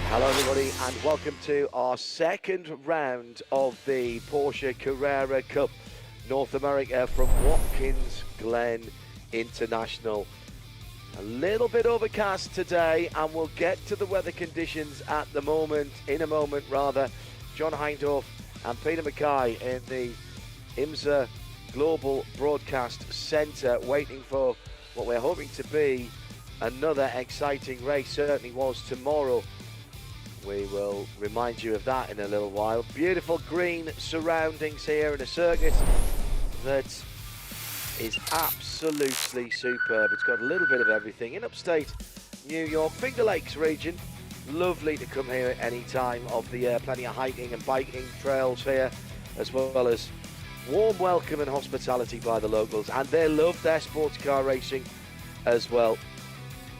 Hello everybody and welcome to our second round of the Porsche Carrera Cup North America from Watkins Glen International. A little bit overcast today and we'll get to the weather conditions in a moment. John Hindorf and Peter Mackay in the IMSA Global Broadcast Centre waiting for what we're hoping to be another exciting race. Certainly was tomorrow. We will remind you of that in a little while. Beautiful green surroundings here in a circuit that is absolutely superb. It's got a little bit of everything. In upstate New York, Finger Lakes region, lovely to come here at any time of the year. Plenty of hiking and biking trails here, as well as warm welcome and hospitality by the locals. And they love their sports car racing as well.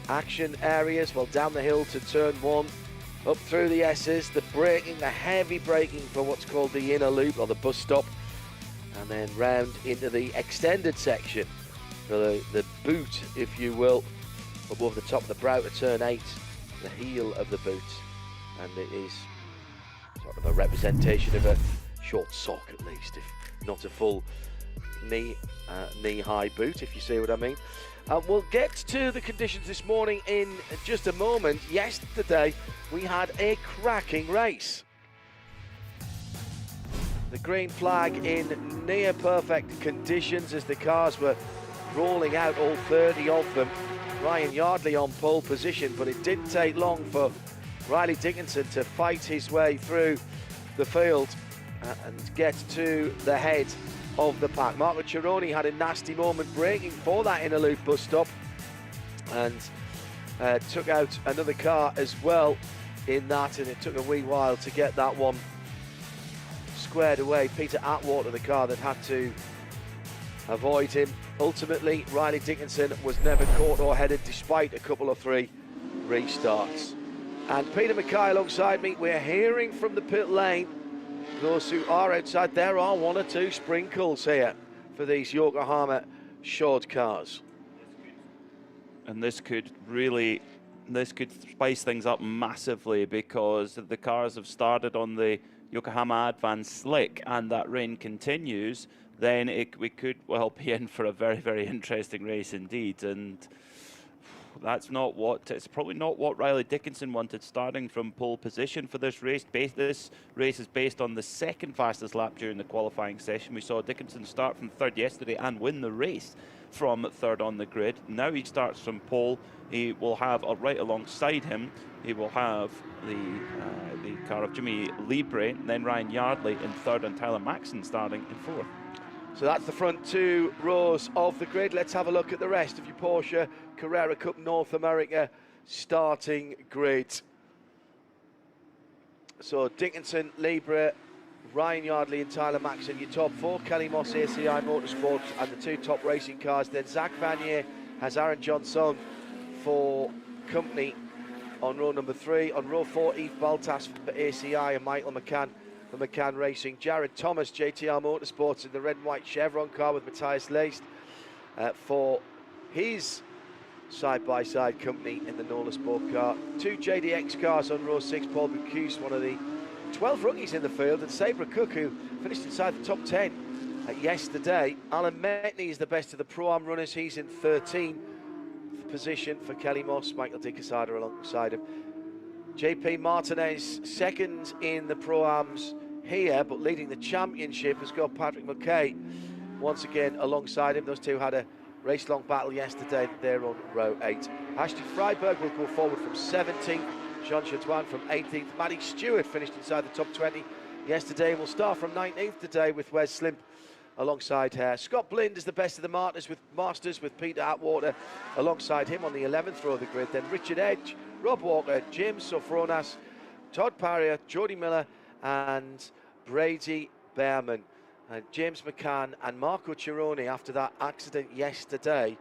Action areas, well, down the hill to turn one, up through the S's, the braking, the heavy braking for what's called the inner loop or the bus stop, and then round into the extended section for the boot, if you will, above the top of the brow to turn 8, the heel of the boot, and it is sort of a representation of a short sock at least, if not a full knee-high boot, if you see what I mean. We'll get to the conditions this morning in just a moment. Yesterday, we had a cracking race. The green flag in near perfect conditions as the cars were rolling out, all 30 of them. Ryan Yardley on pole position, but it didn't take long for Riley Dickinson to fight his way through the field and get to the head of the pack. Marco Cironi had a nasty moment braking for that inner loop bus stop and took out another car as well in that, and it took a wee while to get that one squared away. Peter Atwater, the car that had to avoid him. Ultimately, Riley Dickinson was never caught or headed despite a couple of 3 restarts. And Peter Mackay alongside me. We're hearing from the pit lane, those who are outside, there are 1 or 2 sprinkles here for these Yokohama short cars. And this could spice things up massively, because if the cars have started on the Yokohama Advance slick and that rain continues, then we could well be in for a very, very interesting race indeed. And it's probably not what Riley Dickinson wanted, starting from pole position for this race. This race is based on the second fastest lap during the qualifying session. We saw Dickinson start from 3rd yesterday and win the race from 3rd on the grid. Now he starts from pole. He will have, right alongside him, he will have the car of Jimmy Libre, then Ryan Yardley in 3rd and Tyler Maxson starting in 4th. So that's the front 2 rows of the grid. Let's have a look at the rest of your Porsche Carrera Cup North America starting grid. So Dickinson, Libre, Ryan Yardley and Tyler Maxson, your top 4. Kelly Moss, ACI Motorsports, and the 2 top racing cars. Then Zach Vanier has Aaron Johnson for company on row number 3. On row 4, Yves Baltas for ACI and Michael McCann for McCann Racing. Jared Thomas, JTR Motorsports, in the red and white Chevron car with Matthias Leist for his side-by-side company in the Nola Sport car. 2 JDX cars on row 6, Paul Bocuse, one of the 12 rookies in the field, and Sabra Cook, who finished inside the top 10 yesterday. Alan Metney is the best of the Pro-Am runners. He's in 13th position for Kelly Moss, Michael Di Casada alongside him. JP Martinez, 2nd in the Pro-Ams here, but leading the championship has got Patrick McKay once again alongside him. Those 2 had a race-long battle yesterday. They're on row 8. Ashley Freiberg will go forward from 17th. Jean Chatouin from 18th. Matty Stewart finished inside the top 20 yesterday and will start from 19th today with Wes Slimp alongside her. Scott Blind is the best of the Masters with Peter Atwater alongside him on the 11th row of the grid. Then Richard Edge, Rob Walker, James Sofronas, Todd Parrier, Jody Miller and Brady Behrman. And James McCann and Marco Cironi, after that accident yesterday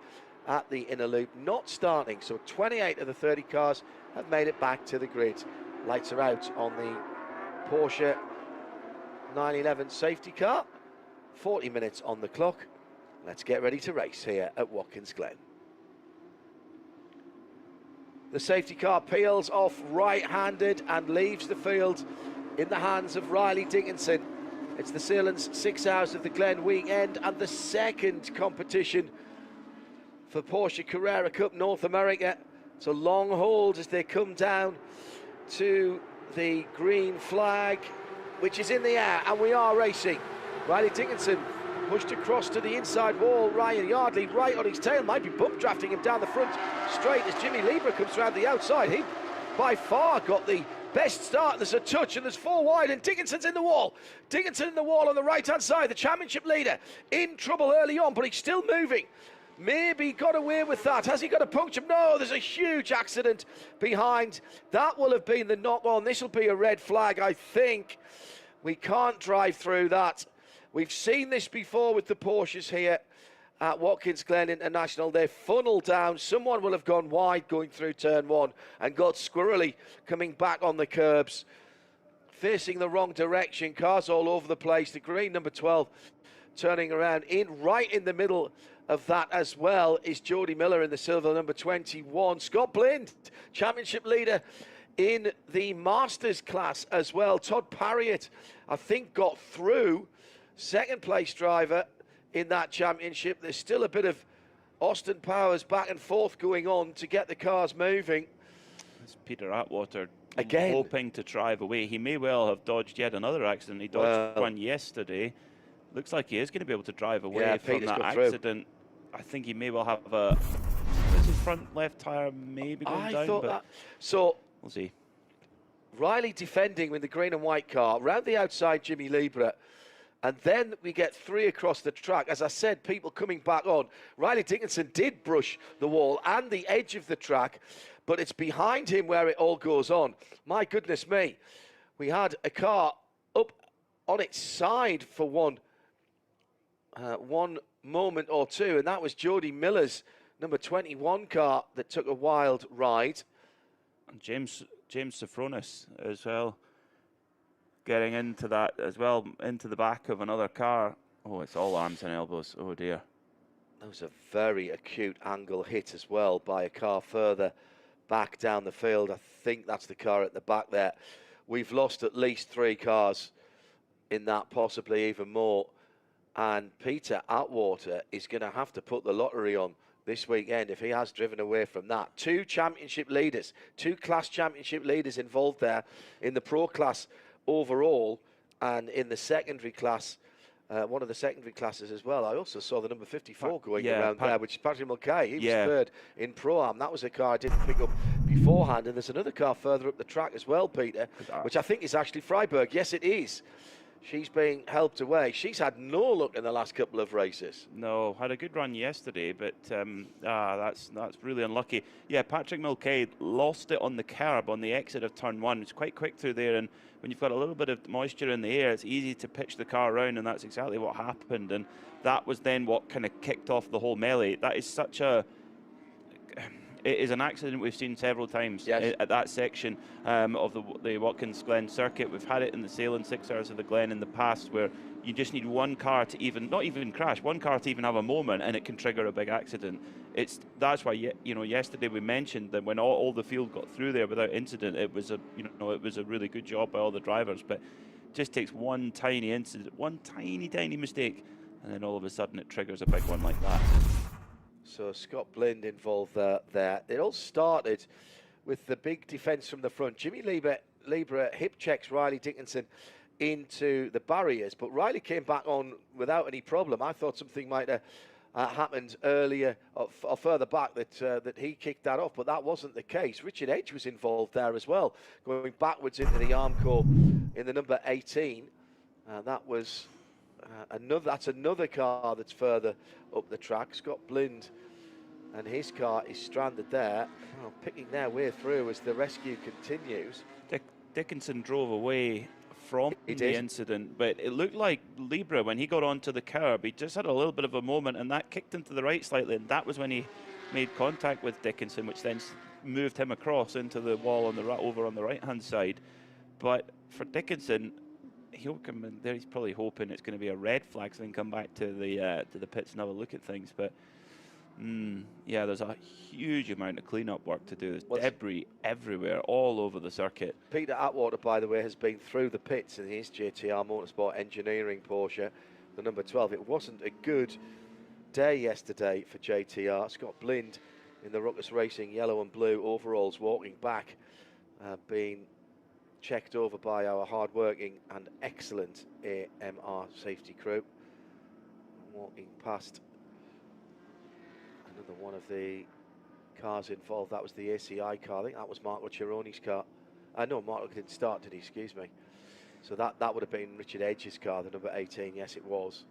at the inner loop, not starting. So 28 of the 30 cars have made it back to the grid. Lights are out on the Porsche 911 safety car. 40 minutes on the clock. Let's get ready to race here at Watkins Glen. The safety car peels off right-handed and leaves the field in the hands of Riley Dickinson. It's the Sealand's 6 Hours of the Glen weekend and the second competition for Porsche Carrera Cup North America. It's a long hold as they come down to the green flag, which is in the air, and we are racing. Riley Dickinson pushed across to the inside wall. Ryan Yardley right on his tail, might be bump drafting him down the front straight as Jimmy Lieber comes around the outside. He by far got the best start. There's a touch and there's 4 wide and Dickinson's in the wall. Dickinson in the wall on the right hand side, the championship leader in trouble early on, but he's still moving. Maybe got away with that. Has he got a puncture? No, there's a huge accident behind. That will have been the knock on. This will be a red flag, I think. We can't drive through that. We've seen this before with the Porsches here at Watkins Glen International. They funnel down. Someone will have gone wide going through turn 1 and got squirrely coming back on the curbs, facing the wrong direction. Cars all over the place. The green number 12 turning around right in the middle of that as well is Jody Miller in the silver number 21. Scott Blind, championship leader in the Masters class as well. Todd Parriott, I think, got through. Second place driver in that championship. There's still a bit of Austin Powers back and forth going on to get the cars moving. It's Peter Atwater again hoping to drive away. He may well have dodged yet another accident. He dodged one yesterday. Looks like he is going to be able to drive away from that accident. I think he may well have a... Is his front left tyre maybe going down? I thought that. So we'll see. Riley defending with the green and white car. Round the outside, Jimmy Lieber. And then we get 3 across the track. As I said, people coming back on. Riley Dickinson did brush the wall and the edge of the track, but it's behind him where it all goes on. My goodness me. We had a car up on its side for one moment or two, and that was Jody Miller's number 21 car that took a wild ride. And James Sophronis as well, getting into that as well, into the back of another car. Oh, it's all arms and elbows. Oh dear. That was a very acute angle hit as well by a car further back down the field. I think that's the car at the back there. We've lost at least 3 cars in that, possibly even more. And Peter Atwater is going to have to put the lottery on this weekend if he has driven away from that. 2 championship leaders, 2 class championship leaders involved there in the pro class overall, and in the secondary class, one of the secondary classes as well. I also saw the number 54 going around there, which is Patrick Mulcahy. He was third in Pro-Am. That was a car I didn't pick up beforehand. And there's another car further up the track as well, Peter, which I think is actually Freiberg. Yes, it is. She's being helped away. She's had no luck in the last couple of races. No, had a good run yesterday, but that's really unlucky. Yeah, Patrick Mulcahy lost it on the curb on the exit of turn 1. It's quite quick through there, and when you've got a little bit of moisture in the air, it's easy to pitch the car around, and that's exactly what happened. And that was then what kind of kicked off the whole melee. That is such a... It is an accident we've seen several times at that section of the Watkins Glen circuit. We've had it in the Sealand 6 Hours of the Glen in the past, where you just need one car to even, not even crash, one car to even have a moment, and it can trigger a big accident. That's why, you know, yesterday we mentioned that when all the field got through there without incident, it was a really good job by all the drivers. But it just takes one tiny incident, one tiny mistake, and then all of a sudden it triggers a big one like that. So Scott Blind involved there. It all started with the big defence from the front. Jimmy Lieber hip checks Riley Dickinson into the barriers, but Riley came back on without any problem. I thought something might have happened earlier or further back that he kicked that off, but that wasn't the case. Richard Edge was involved there as well, going backwards into the Armco in the number 18. That was that's another car that's further up the track. Scott Blind and his car is stranded there, picking their way through as the rescue continues. Dickinson drove away from the incident, but it looked like Libra, when he got onto the curb, he just had a little bit of a moment, and that kicked him to the right slightly, and that was when he made contact with Dickinson, which then moved him across into the wall on the over on the right-hand side. But for Dickinson, he'll come in there. He's probably hoping it's going to be a red flag, so then come back to the pits and have a look at things. But Yeah, there's a huge amount of clean-up work to do. There's Well, debris everywhere, all over the circuit. Peter Atwater, by the way, has been through the pits in his JTR Motorsport Engineering Porsche, the number 12. It wasn't a good day yesterday for JTR. Scott Blind in the Ruckus Racing yellow and blue overalls walking back, being checked over by our hard-working and excellent AMR safety crew. Walking past another one of the cars involved. That was the ACI car. I think that was Marco Cironi's car. No, Marco didn't start, did he? Excuse me. So that would have been Richard Edge's car, the number 18. Yes, it was.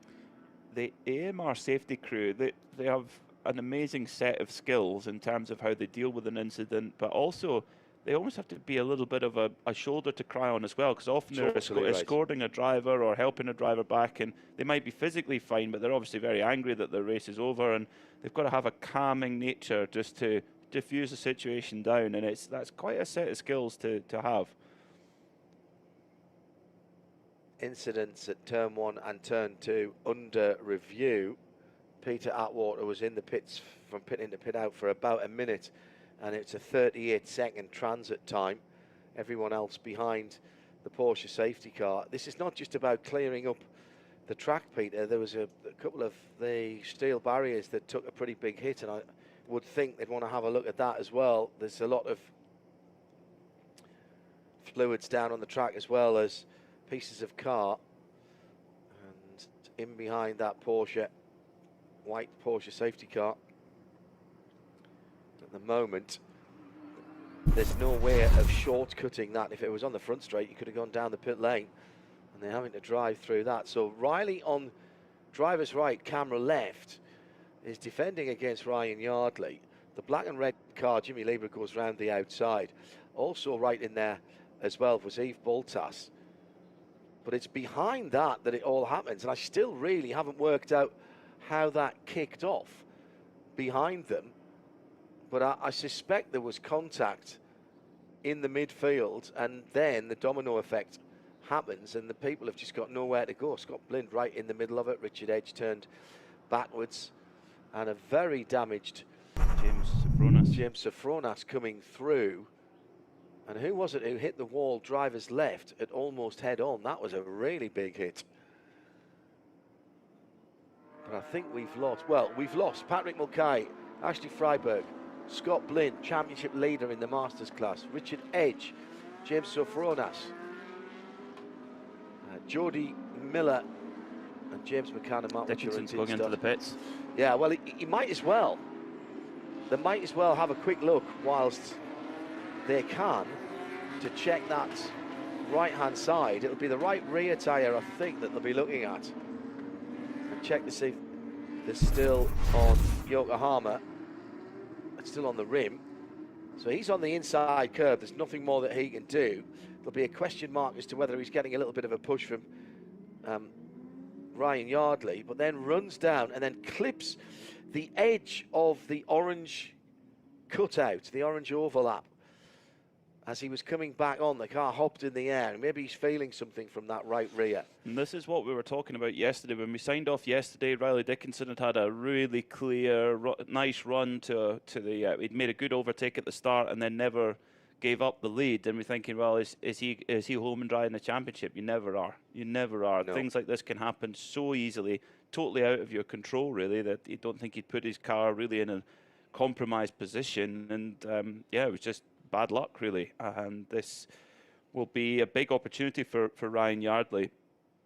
The AMR safety crew, they have an amazing set of skills in terms of how they deal with an incident, but also they almost have to be a little bit of a shoulder to cry on as well, because often they're escorting a driver or helping a driver back, and they might be physically fine, but they're obviously very angry that the race is over, and they've got to have a calming nature just to diffuse the situation down, and that's quite a set of skills to have. Incidents at turn 1 and turn 2 under review. Peter Atwater was in the pits from pit in to pit out for about a minute, and it's a 38-second transit time. Everyone else behind the Porsche safety car. This is not just about clearing up the track, Peter. There was a couple of the steel barriers that took a pretty big hit, and I would think they'd want to have a look at that as well. There's a lot of fluids down on the track, as well as pieces of car, and in behind that Porsche, white Porsche safety car, at the moment there's no way of shortcutting that. If it was on the front straight, you could have gone down the pit lane, and they're having to drive through that. So Riley on driver's right, camera left, is defending against Ryan Yardley. The black and red car, Jimmy Lieber, goes round the outside. Also right in there as well was Yves Boltas. But it's behind that it all happens, and I still really haven't worked out how that kicked off behind them. But I suspect there was contact in the midfield, and then the domino effect happens, and the people have just got nowhere to go. Scott Blind right in the middle of it. Richard Edge turned backwards, and a very damaged James Sofronas coming through. And who was it who hit the wall driver's left at almost head on? That was a really big hit. But I think we've lost Patrick Mulcahy, Ashley Freiberg, Scott Blind, championship leader in the Masters class, Richard Edge, James Sofronas, Jody Miller, and James McCann and Mark Dickinson's going into the pits. Yeah, well, he might as well. They might as well have a quick look whilst they can to check that right-hand side. It'll be the right rear tyre, I think, that they'll be looking at. And check to see if they're still on Yokohama. It's still on the rim. So he's on the inside curve. There's nothing more that he can do. There'll be a question mark as to whether he's getting a little bit of a push from Ryan Yardley, but then runs down and then clips the edge of the orange cutout, the orange overlap. As he was coming back on, the car hopped in the air, and maybe he's feeling something from that right rear. And this is what we were talking about yesterday. When we signed off yesterday, Riley Dickinson had a really clear, nice run to the. He'd made a good overtake at the start, and then never gave up the lead. And we're thinking, well, is he home and dry in the championship? You never are. You never are. No. Things like this can happen so easily, totally out of your control, really. That you don't think he'd put his car really in a compromised position. And yeah, it was just bad luck, really. And this will be a big opportunity for Ryan Yardley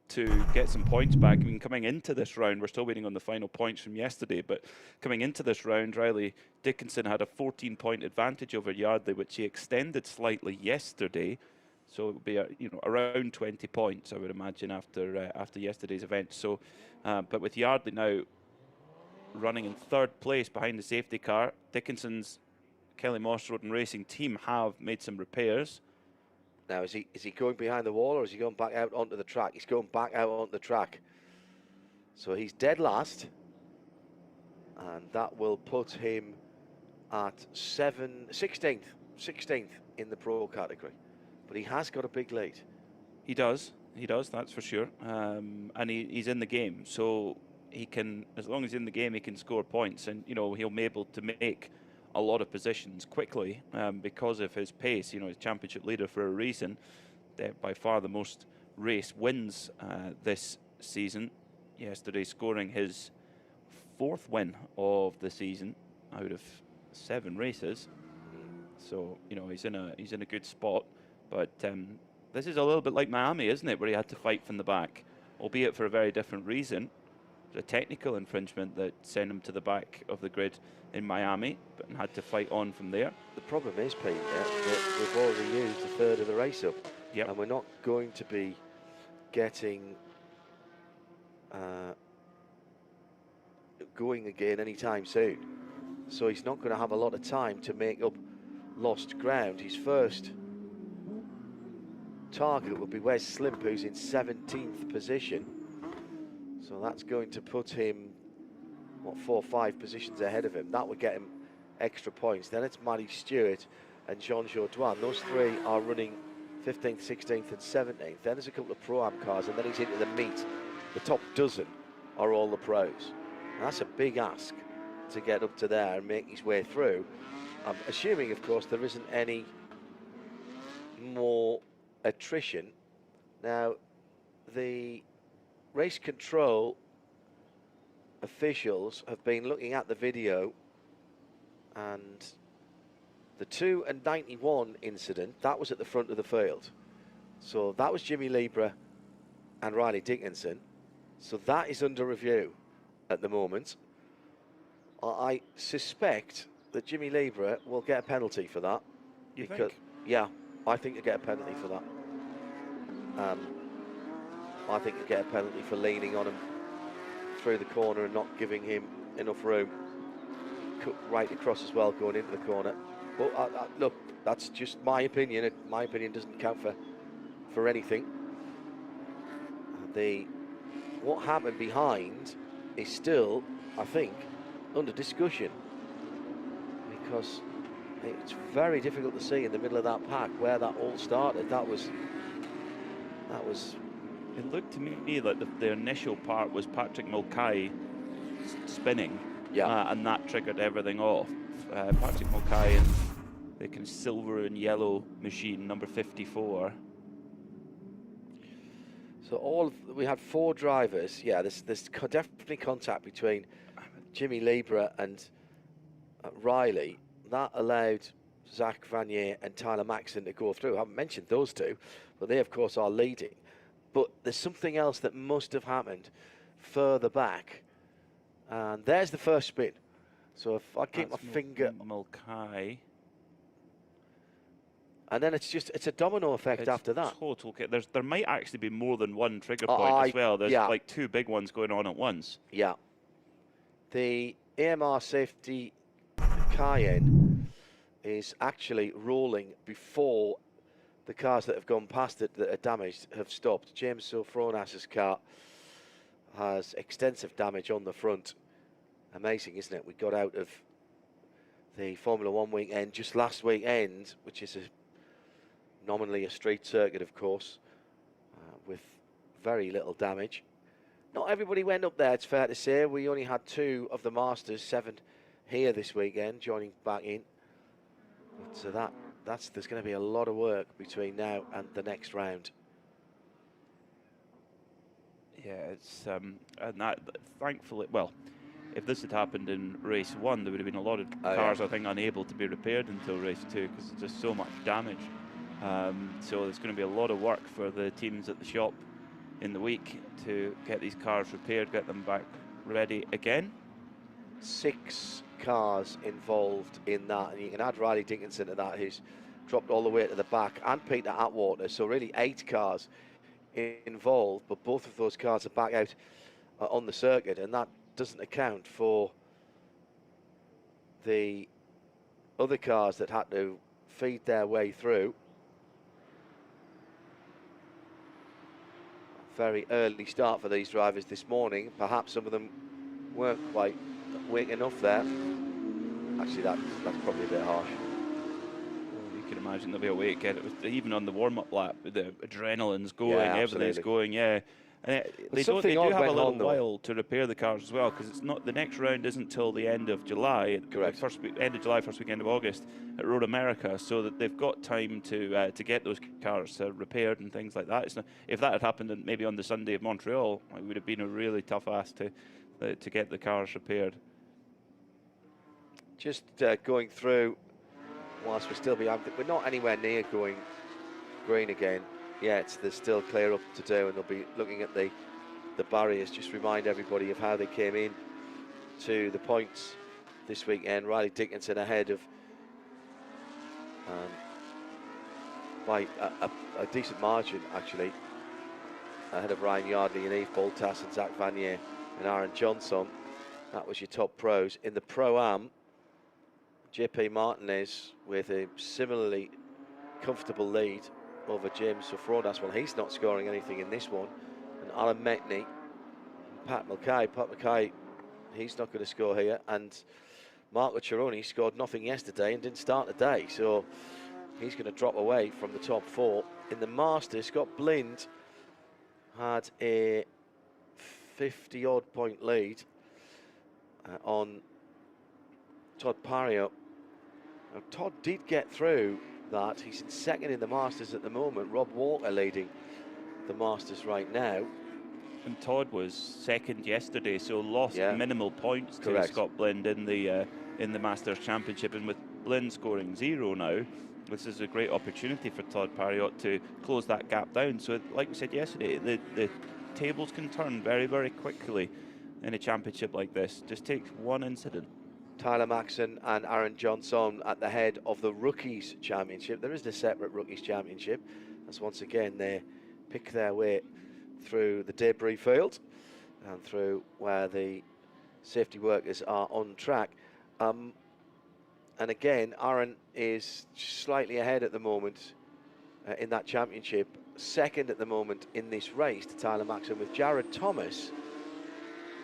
to get some points back. I mean, coming into this round, we're still waiting on the final points from yesterday, but coming into this round, Riley Dickinson had a 14-point advantage over Yardley, which he extended slightly yesterday. So it will be around 20 points, I would imagine, after yesterday's event. So, but with Yardley now running in third place behind the safety car, Dickinson's Kelly Moss Road and Racing team have made some repairs. Now, is he going behind the wall, or is he going back out onto the track? He's going back out onto the track. So he's dead last, and that will put him at 16th in the pro category. But he has got a big lead. He does, that's for sure. And he's in the game. So he can, as long as he's in the game, he can score points, and you know he'll be able to make a lot of positions quickly because of his pace. You know, he's championship leader for a reason. By far the most race wins this season. Yesterday, scoring his 4th win of the season out of 7 races. So you know he's in a good spot. But this is a little bit like Miami, isn't it, where he had to fight from the back, albeit for a very different reason. A technical infringement that sent him to the back of the grid in Miami, but had to fight on from there. The problem is, Pete, that we've already used a third of the race up, and we're not going to be getting going again anytime soon. So he's not going to have a lot of time to make up lost ground. His first target would be Wes Slimp, who's in 17th position. So that's going to put him, what, 4 or 5 positions ahead of him. That would get him extra points. Then it's Matty Stewart and Jean Jourdouin. Those 3 are running 15th, 16th and 17th. Then there's a couple of Pro-Am cars, and then he's into the meet. The top dozen are all the pros. And that's a big ask to get up to there and make his way through. I'm assuming, of course, there isn't any more attrition. Now, the race control officials have been looking at the video, and the 2 and 91 incident, that was at the front of the field. So that was Jimmy Libra and Riley Dickinson. So that is under review at the moment. I suspect that Jimmy Libra will get a penalty for that. You think? Yeah, I think he'll get a penalty for that. I think he'll get a penalty for leaning on him through the corner and not giving him enough room. Cut right across as well, going into the corner. But look, that's just my opinion. My opinion doesn't count for anything. What happened behind is still, I think, under discussion, because it's very difficult to see in the middle of that pack where that all started. That was. It looked to me like the initial part was Patrick Mulcahy spinning, and that triggered everything off. Patrick Mulcahy and the kind of silver and yellow machine, number 54. So we had 4 drivers. Yeah, there's definitely contact between Jimmy Libra and Riley. That allowed Zach Vanier and Tyler Maxson to go through. I haven't mentioned those 2, but they, of course, are leading. But there's something else that must have happened further back. And there's the first spin. So if I keep my finger... Mulcahy. And then it's a domino effect after that. Total. There might actually be more than one trigger point as well. There's like 2 big ones going on at once. Yeah. The AMR Safety Cayenne is actually rolling before the cars that have gone past it that are damaged have stopped. James Sofronas's car has extensive damage on the front. Amazing, isn't it? We got out of the Formula 1 weekend just last weekend, which is nominally a street circuit, of course, with very little damage. Not everybody went up there, it's fair to say. We only had 2 of the Masters, 7 here this weekend, joining back in. But so there's going to be a lot of work between now and the next round. Yeah, it's and that thankfully, well, if this had happened in race 1, there would have been a lot of cars, I think, unable to be repaired until race 2 because there's just so much damage. So there's going to be a lot of work for the teams at the shop in the week to get these cars repaired, get them back ready again. 6 cars involved in that, and you can add Riley Dickinson to that, who's dropped all the way to the back, and Peter Atwater, so really 8 cars involved, but both of those cars are back out on the circuit, and that doesn't account for the other cars that had to feed their way through. Very early start for these drivers this morning. Perhaps some of them weren't quite awake enough there. Actually, that's probably a bit harsh. Well, you can imagine they'll be awake. It was even on the warm-up lap, the adrenaline's going, yeah, everything's going. Yeah, And they do have a little while to repair the cars as well, because it's not, the next round isn't till the end of July. Correct. End of July, first weekend of August at Road America, so that they've got time to get those cars repaired and things like that. It's not, if that had happened maybe on the Sunday of Montreal, it would have been a really tough ask to get the cars repaired. Just going through, whilst we're still behind, we're not anywhere near going green again yet. There's still clear up to do, and they'll be looking at the barriers. Just remind everybody of how they came in to the points this weekend. Riley Dickinson ahead of by a decent margin, actually, ahead of Ryan Yardley and Yves Boltas and Zach Vanier and Aaron Johnson. That was your top pros. In the Pro-Am, JP Martinez with a similarly comfortable lead over James Sofronas. Well, he's not scoring anything in this one. And Alan Metney, Pat Mackay, he's not going to score here. And Marco Cironi scored nothing yesterday and didn't start the day, so he's going to drop away from the top four. In the Masters, Scott Blind had a 50-odd point lead on Todd Parriott. Now, Todd did get through that. He's in second in the Masters at the moment. Rob Walker leading the Masters right now. And Todd was second yesterday, so lost minimal points to Scott Blind in the Masters Championship. And with Blind scoring 0 now, this is a great opportunity for Todd Parriott to close that gap down. So, like we said yesterday, the tables can turn very, very quickly in a championship like this. Just takes one incident. Tyler Maxson and Aaron Johnson at the head of the Rookies Championship. There is a separate Rookies Championship, as once again they pick their way through the debris field and through where the safety workers are on track. And again, Aaron is slightly ahead at the moment in that championship. Second at the moment in this race to Tyler Maxson, with Jared Thomas,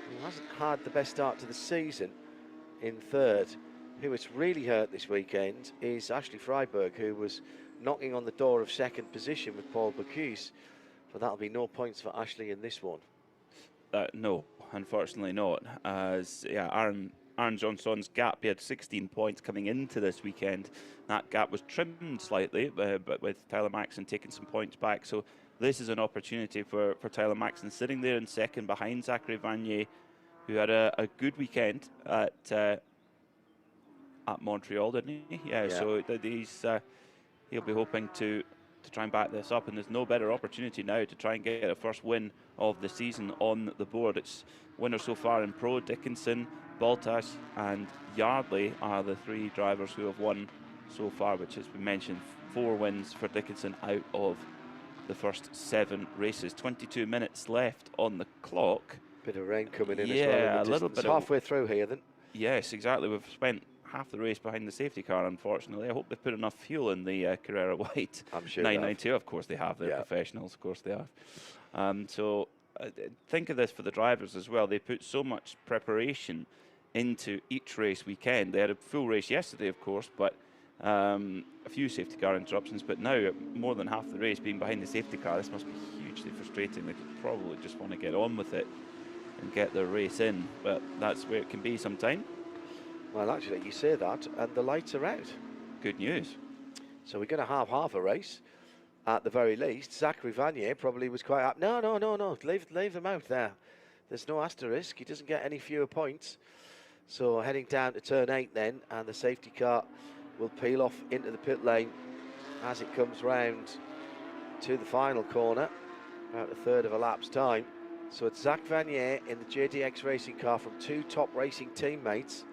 who hasn't had the best start to the season, in third. Who it's really hurt this weekend is Ashley Freiberg, who was knocking on the door of second position with Paul Bocuse. But that'll be no points for Ashley in this one. No, unfortunately not. As Aaron Johnson's gap, he had 16 points coming into this weekend. That gap was trimmed slightly, but with Tyler Maxson taking some points back. So this is an opportunity for Tyler Maxson, sitting there in second behind Zachary Vanier, who had a good weekend at Montreal, didn't he? Yeah. So he'll be hoping to try and back this up, and there's no better opportunity now to try and get a first win of the season on the board. It's winners so far in Pro. Dickinson, Boltas and Yardley are the three drivers who have won so far, which, as we mentioned, 4 wins for Dickinson out of the first 7 races. 22 minutes left on the clock. Bit of rain coming in as well. Yeah, a little bit. Halfway through here then. Yes, exactly. We've spent half the race behind the safety car, unfortunately. I hope they've put enough fuel in the Carrera White. I'm sure 992. Of course they have. They're professionals. Of course they have. So think of this for the drivers as well. They put so much preparation into each race weekend. They had a full race yesterday, of course, but a few safety car interruptions. But now more than half the race being behind the safety car. This must be hugely frustrating. They could probably just want to get on with it and get their race in, but that's where it can be sometime. Well, actually, you say that, and the lights are out. Good news. So we're going to have half a race, at the very least. Zachary Vanier probably was quite happy. No. Leave them out there. There's no asterisk. He doesn't get any fewer points. So heading down to turn 8 then, and the safety car will peel off into the pit lane as it comes round to the final corner, about a third of a lap's time. So it's Zach Vanier in the JDX racing car from 2 top racing teammates.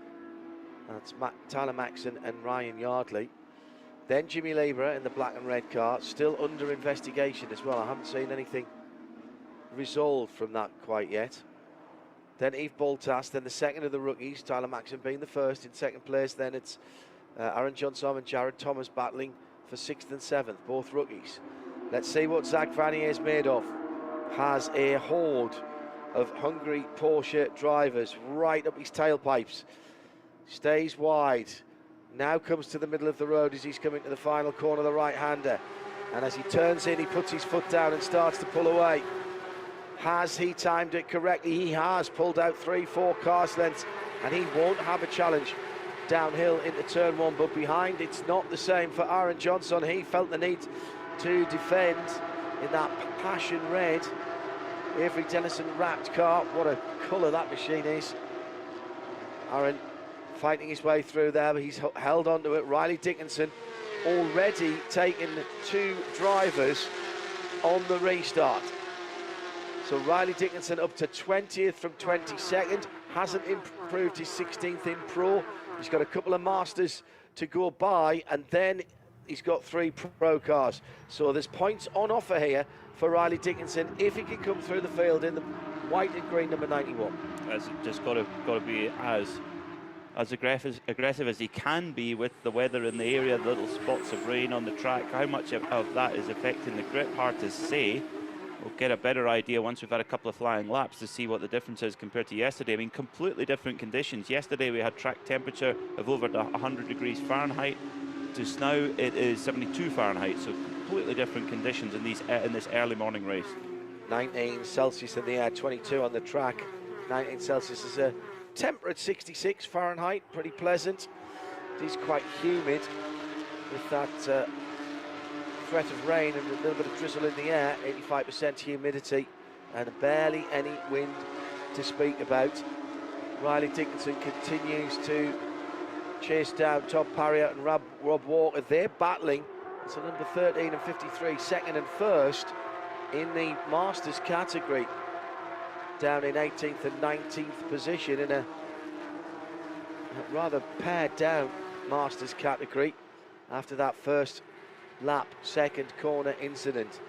That's Tyler Maxson and Ryan Yardley. Then Jimmy Labourer in the black and red car, still under investigation as well. I haven't seen anything resolved from that quite yet. Then Yves Boltas, then the second of the rookies, Tyler Maxson being the first. In second place, then it's Aaron Johnson and Jared Thomas battling for 6th and 7th, both rookies. Let's see what Zach Vanier is made of. Has a horde of hungry Porsche drivers right up his tailpipes. Stays wide. Now comes to the middle of the road as he's coming to the final corner, the right-hander. And as he turns in, he puts his foot down and starts to pull away. Has he timed it correctly? He has pulled out 3-4 cars lengths, and he won't have a challenge downhill into turn 1, but behind it's not the same for Aaron Johnson. He felt the need to defend in that passion red Avery Dennison wrapped car. What a colour that machine is. Aaron fighting his way through there, but he's held onto it. Riley Dickinson already taken 2 drivers on the restart. So Riley Dickinson up to 20th from 22nd, hasn't improved his 16th in Pro. He's got a couple of Masters to go by, and then he's got 3 Pro cars. So there's points on offer here for Riley Dickinson if he can come through the field in the white and green number 91. That's just got to be as aggressive as he can be with the weather in the area, the little spots of rain on the track. How much of that is affecting the grip, hard to say. We'll get a better idea once we've had a couple of flying laps to see what the difference is compared to yesterday. I mean, completely different conditions. Yesterday we had track temperature of over 100 degrees Fahrenheit. Just now it is 72 Fahrenheit, so completely different conditions in this early morning race. 19 Celsius in the air, 22 on the track. 19 Celsius is a temperate 66 Fahrenheit, pretty pleasant. It is quite humid with that threat of rain and a little bit of drizzle in the air, 85% humidity and barely any wind to speak about. Riley Dickinson continues to chase down Todd Parriott and Rob Walker. They're battling. It's a number 13 and 53, second and first in the Masters category, down in 18th and 19th position in a rather pared down Masters category after that first lap, second corner incident.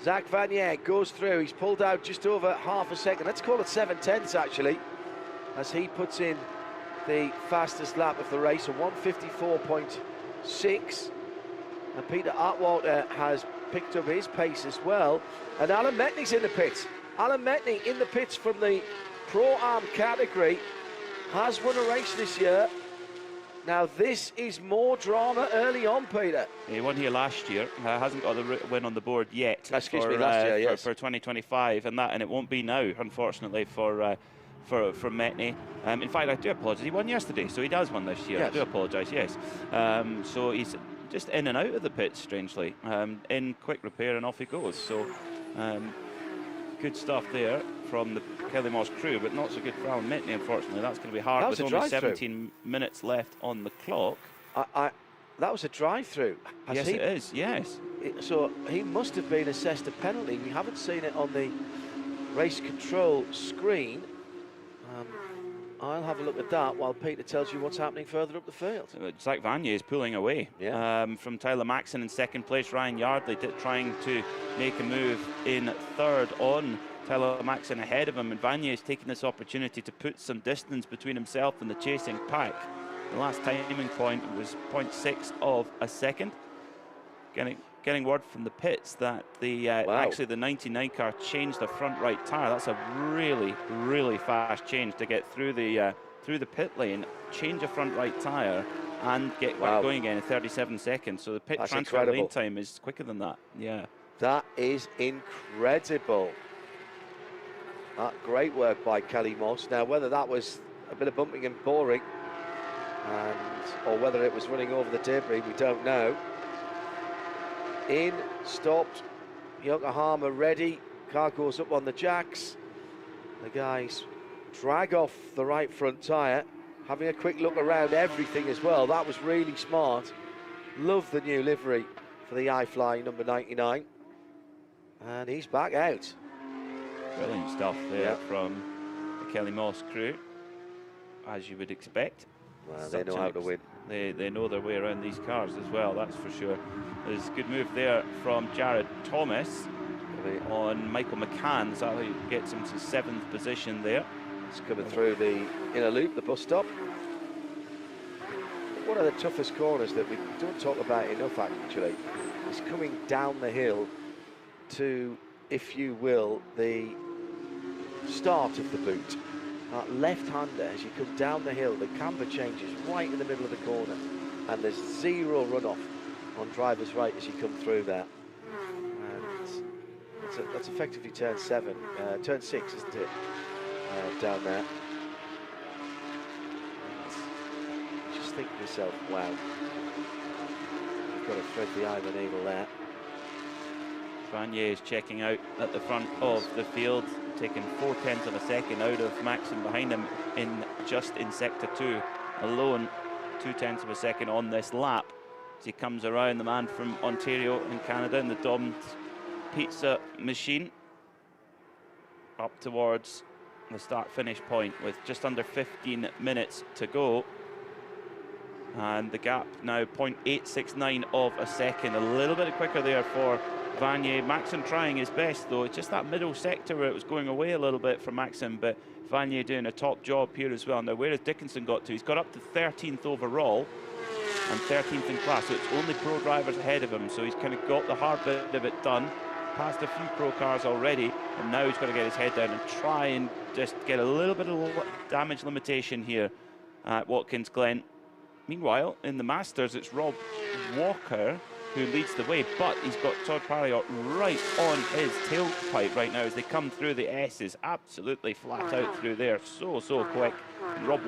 Zach Vanier goes through. He's pulled out just over half a second. Let's call it 7/10 actually, as he puts in the fastest lap of the race, a 1:54.6. And Peter Atwater has picked up his pace as well. And Alan Metney's in the pits. Alan Metney in the pits from the Pro-Am category, has won a race this year. Now this is more drama early on, Peter. He won here last year, hasn't got the win on the board yet. Excuse me, last year, yes. For 2025, and it won't be now, unfortunately, for Metney. In fact, I do apologise. He won yesterday, so he does win this year. Yes. I do apologise, yes. So he's just in and out of the pits, strangely. In quick repair, and off he goes. So good stuff there from the Kelly Moss crew, but not so good for Alan Metney, unfortunately. That's going to be hard with only 17 minutes left on the clock. That was a drive-through. Yes, it is, yes. So he must have been assessed a penalty. We haven't seen it on the race control screen. I'll have a look at that while Peter tells you what's happening further up the field. Zach Vanier is pulling away from Tyler Maxson in second place. Ryan Yardley trying to make a move in third on Tyler Maxson ahead of him, and Vanier is taking this opportunity to put some distance between himself and the chasing pack. The last timing point was 0.6 of a second. Getting word from the pits that actually the 99 car changed the front right tyre. That's a really, really fast change to get through the pit lane, change a front right tyre, and get back going again in 37 seconds. So the pit transfer lane time is quicker than that. Yeah, that is incredible. Great work by Kelly Moss. Now, whether that was a bit of bumping and boring, or whether it was running over the debris, we don't know. In, stopped, Yokohama ready, car goes up on the jacks. The guys drag off the right front tyre, having a quick look around everything as well. That was really smart. Love the new livery for the iFly number 99. And he's back out. Brilliant stuff there from the Kelly Moss crew, as you would expect. Well, they know how to win. They know their way around these cars as well, that's for sure. There's a good move there from Jared Thomas on Michael McCann, so he gets him to 7th position there. It's coming through the inner loop, the bus stop. One of the toughest corners that we don't talk about enough, actually, is coming down the hill to, if you will, the start of the boot. Left-hander, as you come down the hill, the camber changes right in the middle of the corner, and there's zero runoff on driver's right as you come through there. And it's That's effectively turn 7, turn 6, isn't it? Down there. Just think to yourself, wow. You've got to thread the eye of a needle there. Vanier is checking out at the front of the field, taking 0.4 of a second out of Maxim behind him just in sector 2 alone. 0.2 of a second on this lap as he comes around the man from Ontario in Canada in the Dom's Pizza machine up towards the start-finish point with just under 15 minutes to go. And the gap now 0.869 of a second, a little bit quicker there for Vanier. Maxim trying his best though. It's just that middle sector where it was going away a little bit for Maxim, but Vanier doing a top job here as well. Now where has Dickinson got to? He's got up to 13th overall and 13th in class, so it's only pro drivers ahead of him, so he's kind of got the hard bit of it done. Passed a few pro cars already, and now he's got to get his head down and try and just get a little bit of damage limitation here at Watkins Glen. Meanwhile, in the Masters, it's Rob Walker who leads the way, but he's got Todd Parriott right on his tailpipe right now as they come through the S's, absolutely flat out through there, so quick. And Rob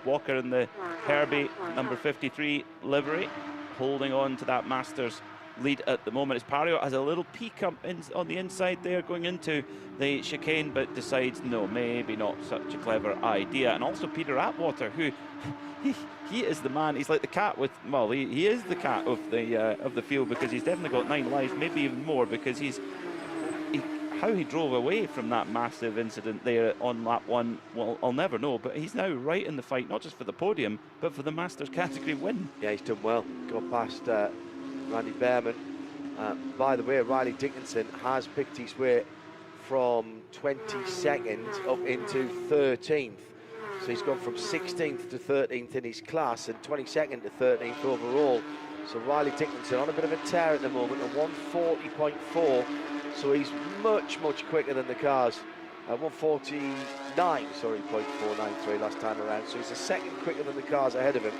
Walker in the Herbie number 53 livery, holding on to that Masters lead at the moment as Parriott has a little peek up on the inside there going into the chicane, but decides no, maybe not such a clever idea. And also Peter Atwater, who he is the man. He's like the cat with, well, he is the cat of the field, because he's definitely got 9 lives, maybe even more, because how he drove away from that massive incident there on lap 1, well, I'll never know, but he's now right in the fight, not just for the podium, but for the Masters category win. Yeah, he's done well. Got past Randy Behrman. By the way, Riley Dickinson has picked his way from 22nd up into 13th. So he's gone from 16th to 13th in his class and 22nd to 13th overall. So Riley Dickinson on a bit of a tear at the moment, a 140.4. So he's much quicker than the cars. 149, sorry, 0.493 last time around. So he's a second quicker than the cars ahead of him.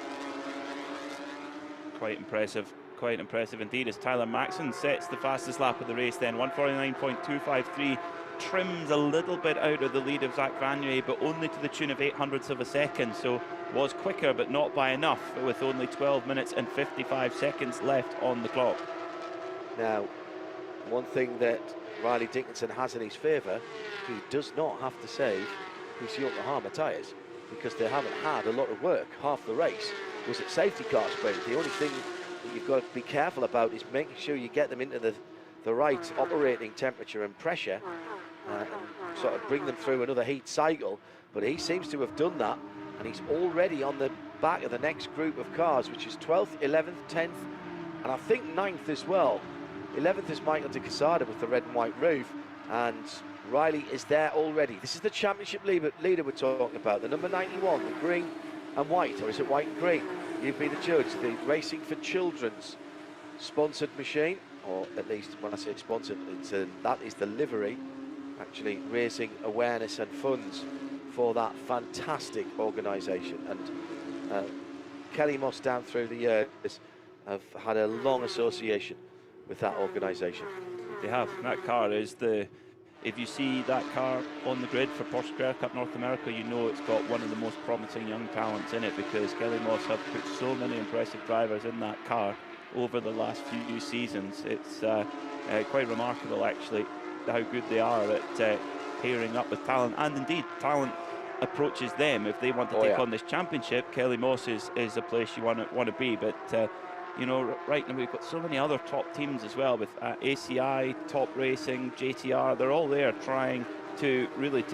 Quite impressive indeed as Tyler Maxson sets the fastest lap of the race then, 149.253, trims a little bit out of the lead of Zach Vanier, but only to the tune of 0.08 of a second, so was quicker but not by enough, with only 12 minutes and 55 seconds left on the clock. Now, one thing that Riley Dickinson has in his favour, he does not have to save his Yokohama tyres, because they haven't had a lot of work. Half the race was at safety car sprint. The only thing that you've got to be careful about is making sure you get them into the right operating temperature and pressure, and sort of bring them through another heat cycle. But he seems to have done that, and he's already on the back of the next group of cars, which is 12th, 11th, 10th, and I think 9th as well. 11th is Michael de Quesada with the red and white roof, and Riley is there already. This is the championship leader we're talking about, the number 91, the green and white, or is it white and green? You be the judge. The Racing for Children's sponsored machine, or at least when I say sponsored, that is the livery, actually raising awareness and funds for that fantastic organisation. And Kelly Moss down through the years have had a long association with that organisation. They have. That car is if you see that car on the grid for Porsche Carrera Cup North America, you know it's got one of the most promising young talents in it, because Kelly Moss have put so many impressive drivers in that car over the last few seasons. It's quite remarkable, actually, how good they are at pairing up with talent, and indeed talent approaches them if they want to take on this championship. Kelly Moss is a place you want to be, but you know, right now we've got so many other top teams as well, with ACI, Top Racing, JTR. They're all there trying to really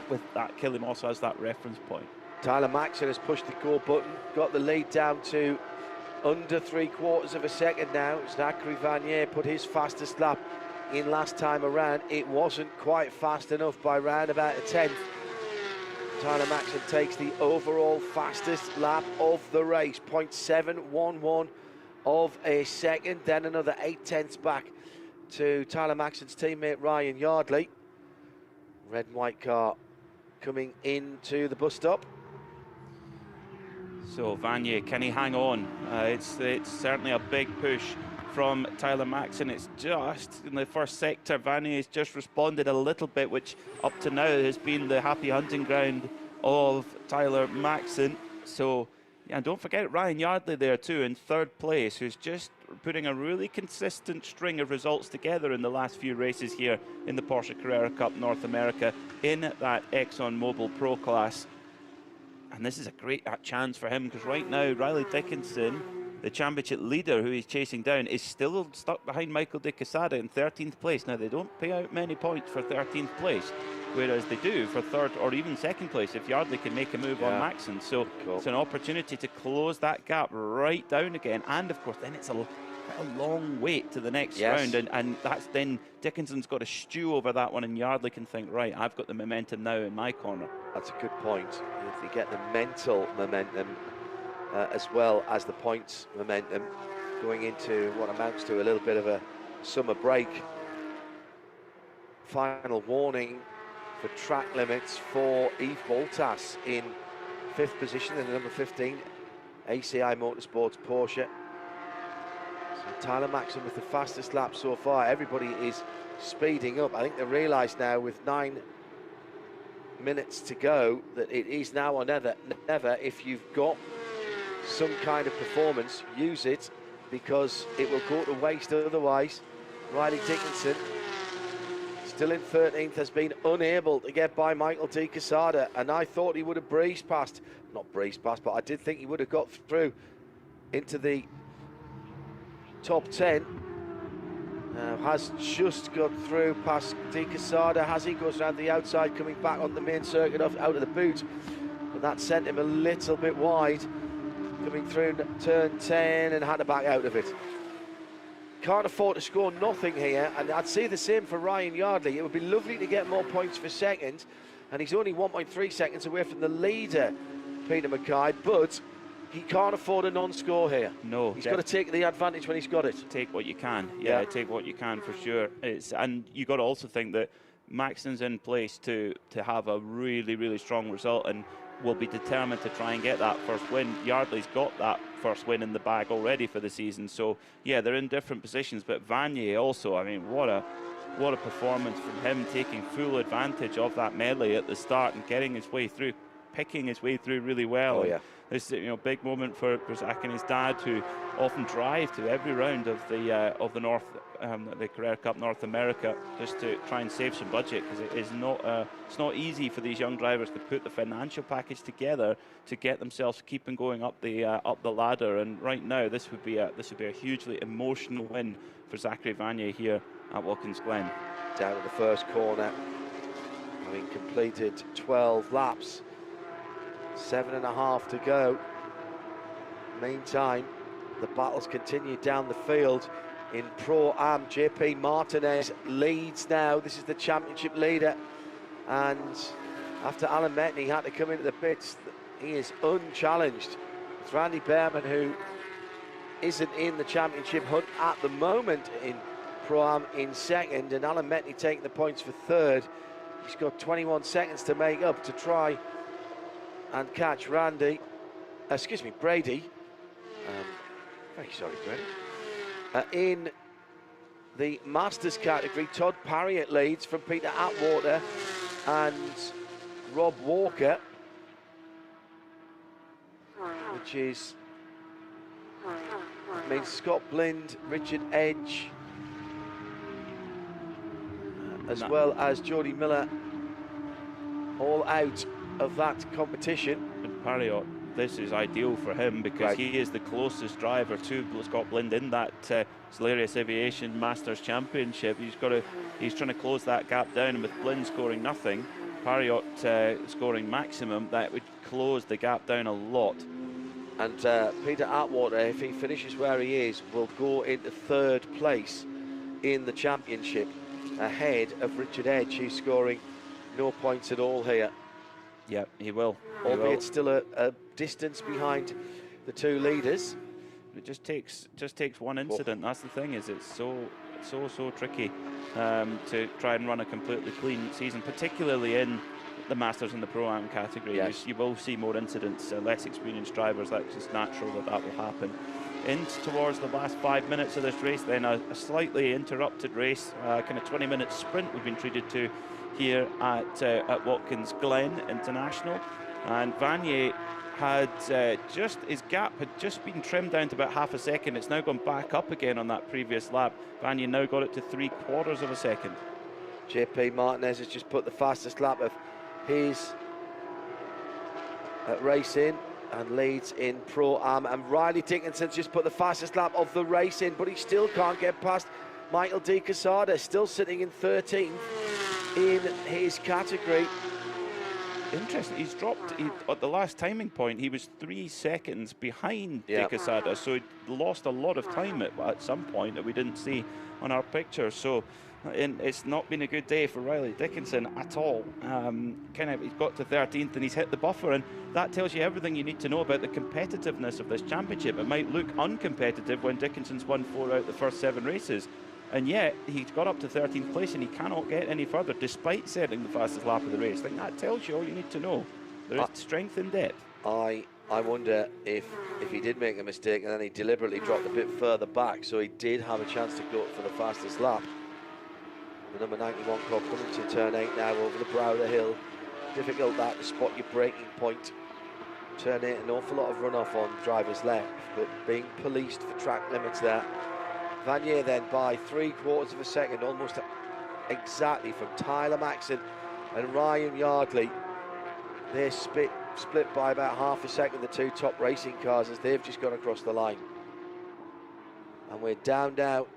with that. Kelly Moss as that reference point. Tyler Maxson has pushed the go button, got the lead down to under 3/4 of a second now. Zachary Vanier put his fastest lap in last time around. It wasn't quite fast enough by round about a 10th. Tyler Maxson takes the overall fastest lap of the race, 0.711 of a second, then another 0.8 back to Tyler Maxson's teammate Ryan Yardley. Red and white car coming into the bus stop. So Vanier, can he hang on? It's certainly a big push from Tyler Maxson. It's just in the first sector, Vanier's just responded a little bit, which up to now has been the happy hunting ground of Tyler Maxson. So, yeah, and don't forget Ryan Yardley there too in third place, who's just putting a really consistent string of results together in the last few races here in the Porsche Carrera Cup North America in that ExxonMobil Pro class. And this is a great chance for him, because right now Riley Dickinson, the championship leader who he's chasing down, is still stuck behind Michael De Quesada in 13th place. Now, they don't pay out many points for 13th place, whereas they do for third or even second place if Yardley can make a move on Maxson. So it's an opportunity to close that gap right down again. And of course, then it's a long wait to the next round, and that's then Dickinson's got to stew over that one, and Yardley can think, right, I've got the momentum now in my corner. That's a good point. If you get the mental momentum as well as the points momentum going into what amounts to a little bit of a summer break. Final warning for track limits for Yves Baltas in 5th position in the number 15 ACI Motorsports Porsche. So Tyler Maxson with the fastest lap so far. Everybody is speeding up. I think they realise now with 9 minutes to go that it is now or never. If you've got some kind of performance, use it, because it will go to waste otherwise. Riley Dickinson, still in 13th, has been unable to get by Michael De Quesada, and I thought he would have breezed past, not breezed past, but I did think he would have got through into the top 10. Has just got through past De Quesada. Has he? Goes around the outside, coming back on the main circuit out of the boot, but that sent him a little bit wide, coming through turn 10 and had to back out of it. Can't afford to score nothing here, and I'd say the same for Ryan Yardley. It would be lovely to get more points for second, and he's only 1.3 seconds away from the leader, Peter Mackay, but he can't afford a non-score here. No, he's got to take the advantage when he's got it. Take what you can, take what you can for sure. And you got to also think that Maxson's in place to have a really strong result, and will be determined to try and get that first win. Yardley's got that first win in the bag already for the season, so yeah, they're in different positions. But Vanier also, I mean, what a performance from him, taking full advantage of that melee at the start and getting his way through, picking his way through really well. Oh yeah. This big moment for Zach and his dad, who often drive to every round of the Carrera Cup North America, just to try and save some budget, because it is not it's not easy for these young drivers to put the financial package together to get themselves keeping going up the ladder. And right now, this would be a hugely emotional win for Zachary Vanier here at Watkins Glen. Down at the first corner, having completed 12 laps. 7.5 to go. Meantime, the battles continue down the field in Pro-Am. JP Martinez leads now. This is the championship leader, and after Alan Metney had to come into the pits, he is unchallenged. It's Randy Behrman, who isn't in the championship hunt at the moment, in Pro-Am in second, and Alan Metney taking the points for third. He's got 21 seconds to make up to try and catch Brady. Very sorry, Brady. In the Masters category, Todd Parriott leads from Peter Atwater and Rob Walker, which means Scott Blind, Richard Edge, as well as Jody Miller, all out of that competition. And Parriott, this is ideal for him, because he is the closest driver to Scott Blind in that Solarius Aviation Masters Championship. He's trying to close that gap down, and with Blind scoring nothing, Parriott scoring maximum, that would close the gap down a lot. And Peter Atwater, if he finishes where he is, will go into third place in the championship, ahead of Richard Edge, who's scoring no points at all here. Yeah, he will. Albeit still a distance behind the two leaders. It just takes one incident. That's the thing, is it's so tricky to try and run a completely clean season, particularly in the Masters and the Pro-Am category. Yes. You will see more incidents, less experienced drivers. That's just natural that will happen in towards the last 5 minutes of this race. Then a slightly interrupted race, kind of 20-minute sprint we've been treated to here at Watkins Glen International. And Vanier had his gap had just been trimmed down to about half a second. It's now gone back up again on that previous lap. Vanier now got it to 3/4 of a second. JP Martinez has just put the fastest lap of his race in and leads in Pro-Am, and Riley Dickinson's just put the fastest lap of the race in, but he still can't get past Michael De Quesada, still sitting in 13th in his category. Interesting, he's dropped, at the last timing point, he was 3 seconds behind De Quesada, so he lost a lot of time at some point that we didn't see on our picture. So it's not been a good day for Riley Dickinson at all. He's got to 13th and he's hit the buffer, and that tells you everything you need to know about the competitiveness of this championship. It might look uncompetitive when Dickinson's won 4 out of the first 7 races, and yet he's got up to 13th place and he cannot get any further despite setting the fastest lap of the race. I think that tells you all you need to know. There is strength in depth. I wonder if he did make a mistake and then he deliberately dropped a bit further back, so he did have a chance to go for the fastest lap. The number 91 car coming to turn 8 now over the brow of the hill. Difficult that to spot your braking point. Turn 8, an awful lot of runoff on driver's left, but being policed for track limits there. Vanier then by 3/4 of a second, almost exactly from Tyler Maxson and Ryan Yardley. They're split by about half a second, the 2 top racing cars, as they've just gone across the line. And we're down now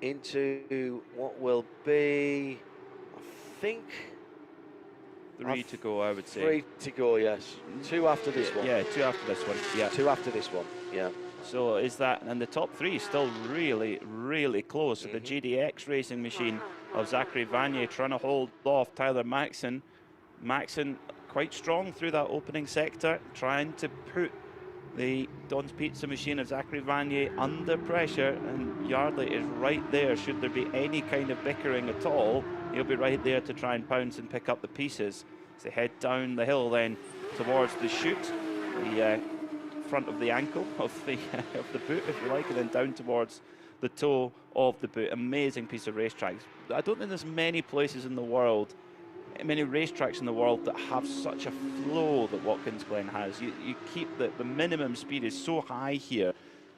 into what will be, I think, 3 to go, I would say. 3 to go, yes. 2 after this one. Yeah, 2 after this one. Yeah. 2 after this one, yeah. So is that, and the top 3 is still really, really close. The GDX racing machine of Zachary Vanier trying to hold off Tyler Maxson. Maxson quite strong through that opening sector, trying to put the Don's Pizza machine of Zachary Vanier under pressure, and Yardley is right there. Should there be any kind of bickering at all, he'll be right there to try and pounce and pick up the pieces. As they head down the hill then towards the chute, the front of the ankle of the boot, if you like, and then down towards the toe of the boot. Amazing piece of racetracks. I don't think there's many places in the world, many racetracks in the world that have such a flow that Watkins Glen has. You keep the minimum speed is so high here.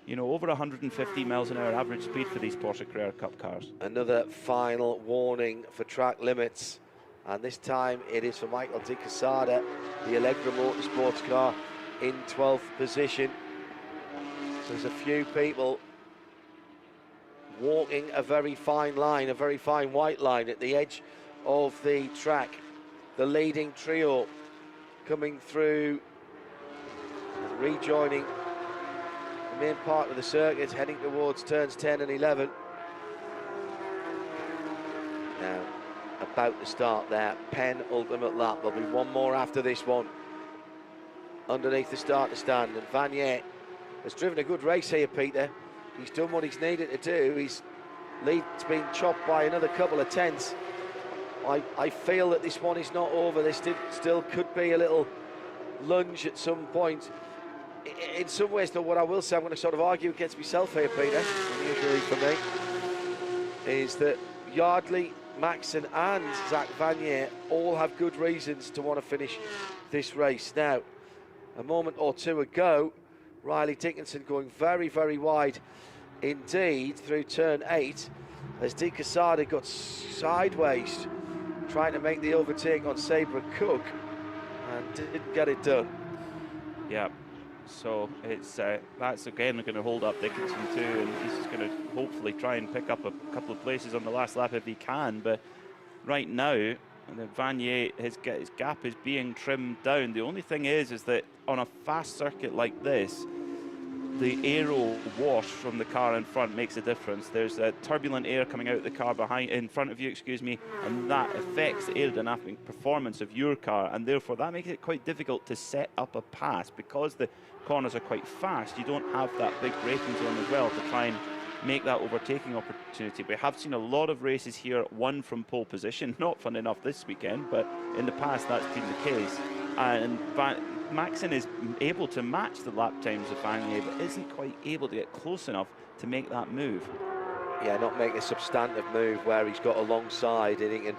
You know, over 150 miles an hour average speed for these Porsche Carrera Cup cars. Another final warning for track limits, and this time it is for Michael De Quesada, the Allegra Motorsports car in 12th position. So there's a few people walking a very fine line, a very fine white line at the edge of the track. The leading trio coming through and rejoining the main part of the circuit, heading towards turns 10 and 11. Now, about to start their penultimate lap. There'll be one more after this one underneath the starter stand, and Vanier has driven a good race here, Peter. He's done what he's needed to do. His lead's been chopped by another couple of tenths. I feel that this one is not over. There still could be a little lunge at some point. In some ways, though, what I will say, I'm going to sort of argue against myself here, Peter, unusually for me, is that Yardley, Maxson and Zach Vanier all have good reasons to want to finish this race. Now, a moment or two ago, Riley Dickinson going very, very wide indeed through turn 8 as De Quesada got sideways trying to make the overtake on Sabre Cook and didn't get it done. Yeah, so it's that's again going to hold up Dickinson too, and he's just going to hopefully try and pick up a couple of places on the last lap if he can. But right now, Vanier, his gap is being trimmed down. The only thing is that on a fast circuit like this, the aero wash from the car in front makes a difference. There's turbulent air coming out of the car in front of you, and that affects the aerodynamic performance of your car, and therefore that makes it quite difficult to set up a pass. Because the corners are quite fast, you don't have that big braking zone as well to try and make that overtaking opportunity. We have seen a lot of races here won from pole position. Not fun enough this weekend, but in the past that's been the case. and Maxon is able to match the lap times of Vanier, but isn't quite able to get close enough to make that move. Yeah, not make a substantive move where he's got alongside and he can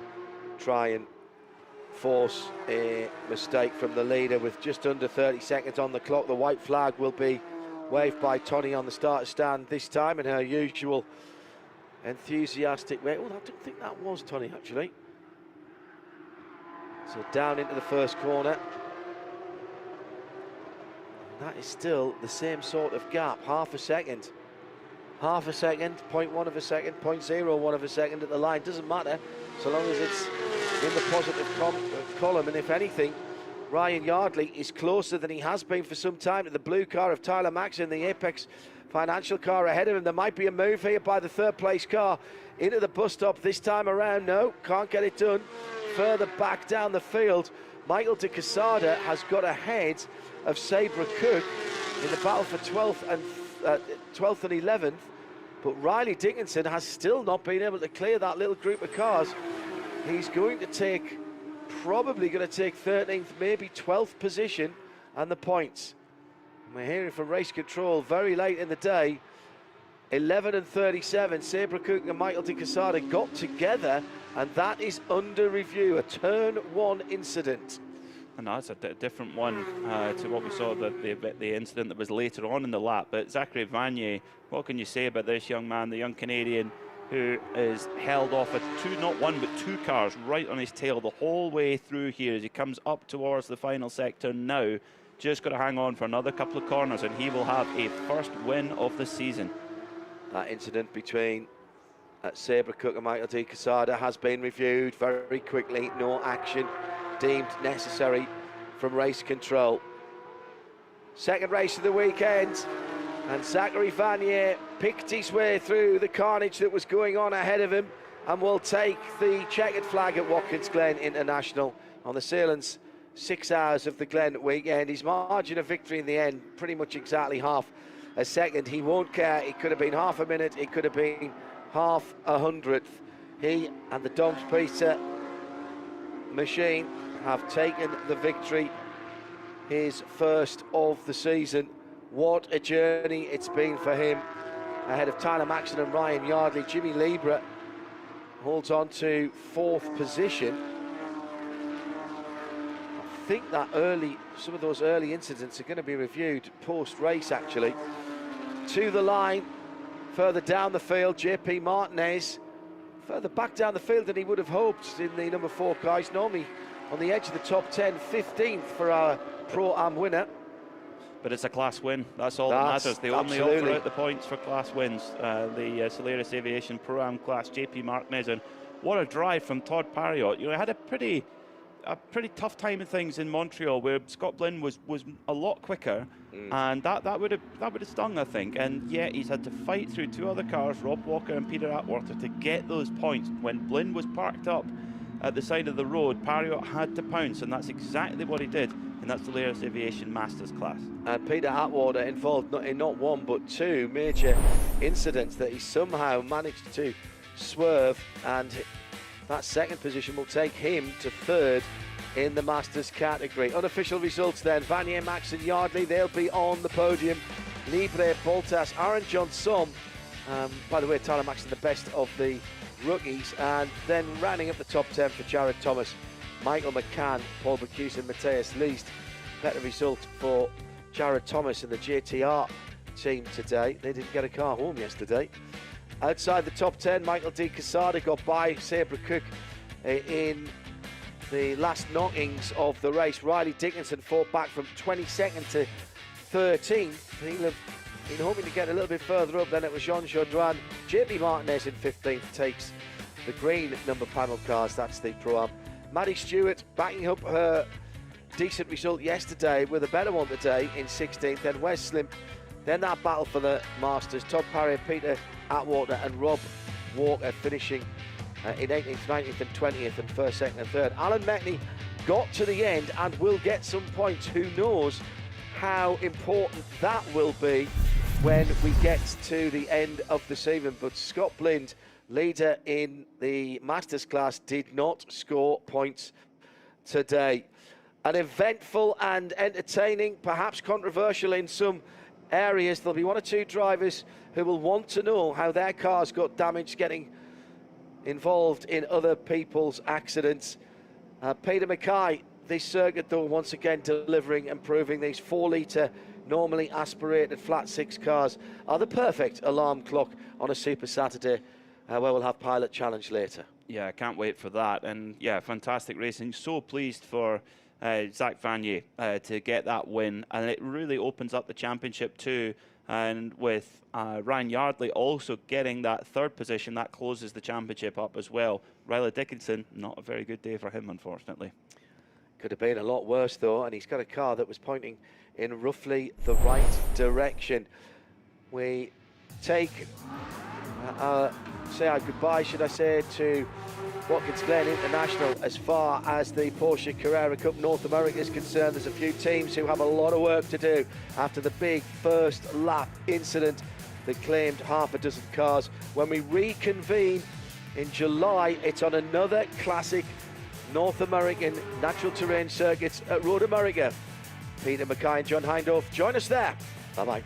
try and force a mistake from the leader with just under 30 seconds on the clock. The white flag will be waved by Tony on the starter stand this time in her usual enthusiastic way. Oh, I don't think that was Tony, actually. So down into the first corner. That is still the same sort of gap, half a second. Half a second, 0.1 of a second, 0.01 of a second at the line. Doesn't matter, so long as it's in the positive column. And if anything, Ryan Yardley is closer than he has been for some time to the blue car of Tyler Maxon, the Apex Financial car ahead of him. There might be a move here by the third place car into the bus stop this time around. No, can't get it done. Further back down the field, Michael de Quesada has got ahead of Sabra Cook in the battle for 12th and 11th, but Riley Dickinson has still not been able to clear that little group of cars. He's probably going to take 13th, maybe 12th position and the points. We're hearing from race control very late in the day. 11 and 37, Sabra Cook and Michael de Quesada got together, and that is under review, a turn one incident. And that's a different one to what we saw, the incident that was later on in the lap. But Zachary Vanier, what can you say about this young man, the young Canadian, who is held off at not one but two cars right on his tail the whole way through here as he comes up towards the final sector now. Just got to hang on for another couple of corners and he will have a first win of the season. That incident between Sabra Cook and Michael de Quesada has been reviewed very quickly. No action deemed necessary from race control. Second race of the weekend, and Zachary Vanier picked his way through the carnage that was going on ahead of him and will take the checkered flag at Watkins Glen International on the Sealands 6 hours of the Glen weekend. His margin of victory in the end, pretty much exactly half a second. He won't care. It could have been half a minute. It could have been half a hundredth. He and the Doms Pizza machine have taken the victory, his first of the season. What a journey it's been for him. Ahead of Tyler Maxon and Ryan Yardley, Jimmy Libra holds on to fourth position. I think that some of those early incidents are going to be reviewed post-race actually. To the line, further down the field, JP Martinez, further back down the field than he would have hoped in the number 4 car. He's normally on the edge of the top 10, 15th for our Pro-Am winner. But it's a class win, that's all that matters. They only offer out the points for class wins. The Solaris Aviation Pro-Am class, JP Martinez, and what a drive from Todd Parriott. You know, he had a pretty tough time of things in Montreal, where Scott Blinn was a lot quicker, and that would have stung, I think. And yet he's had to fight through two other cars, Rob Walker and Peter Atwater, to get those points. When Blinn was parked up at the side of the road, Parriott had to pounce, and that's exactly what he did in that Solaris Aviation Masters class. And Peter Atwater involved in not one but two major incidents that he somehow managed to swerve, and that second position will take him to third in the Masters category. Unofficial results then: Vanier, Maxon, Yardley, they'll be on the podium. Libre, Boltas, Aaron Johnson. By the way, Tyler Maxon the best of the rookies, and then rounding up the top 10 for Jared Thomas, Michael McCann, Paul Bacuse and Matthias Least. Better result for Jared Thomas and the JTR team today. They didn't get a car home yesterday. Outside the top 10, Michael de Quesada got by Sabra Cook in the last knockings of the race. Riley Dickinson fought back from 22nd to 13th. He'll have been hoping to get a little bit further up. Then it was Jean Chaudran. JP Martinez in 15th takes the green number panel cars. That's the Pro-Am. Maddie Stewart backing up her decent result yesterday with a better one today in 16th. Then Wes Slimp. Then that battle for the Masters. Todd Parry, Peter Atwater and Rob Walker finishing in 18th, 19th and 20th and 1st, 2nd and 3rd. Alan Metney got to the end and will get some points. Who knows how important that will be when we get to the end of the season. But Scott Blind, leader in the Masters class, did not score points today. an eventful and entertaining, perhaps controversial in some areas. There'll be one or two drivers who will want to know how their cars got damaged getting involved in other people's accidents. Peter Mackay, this circuit though, once again delivering and proving these 4-litre normally aspirated flat six cars are the perfect alarm clock on a Super Saturday, where we'll have Pilot Challenge later. Yeah, I can't wait for that. And yeah, fantastic racing. So pleased for Zach Vanier to get that win, and it really opens up the championship too. And with Ryan Yardley also getting that third position, that closes the championship up as well. Riley Dickinson, not a very good day for him, unfortunately. Could have been a lot worse though, and he's got a car that was pointing in roughly the right direction. We take say our goodbye, should I say, to Watkins Glen International as far as the Porsche Carrera Cup North America is concerned. There's a few teams who have a lot of work to do after the big first lap incident that claimed half a dozen cars. When we reconvene in July, it's on another classic North American natural terrain circuits at Road America. Peter Mackay and John Hindhaugh, join us there. Bye-bye.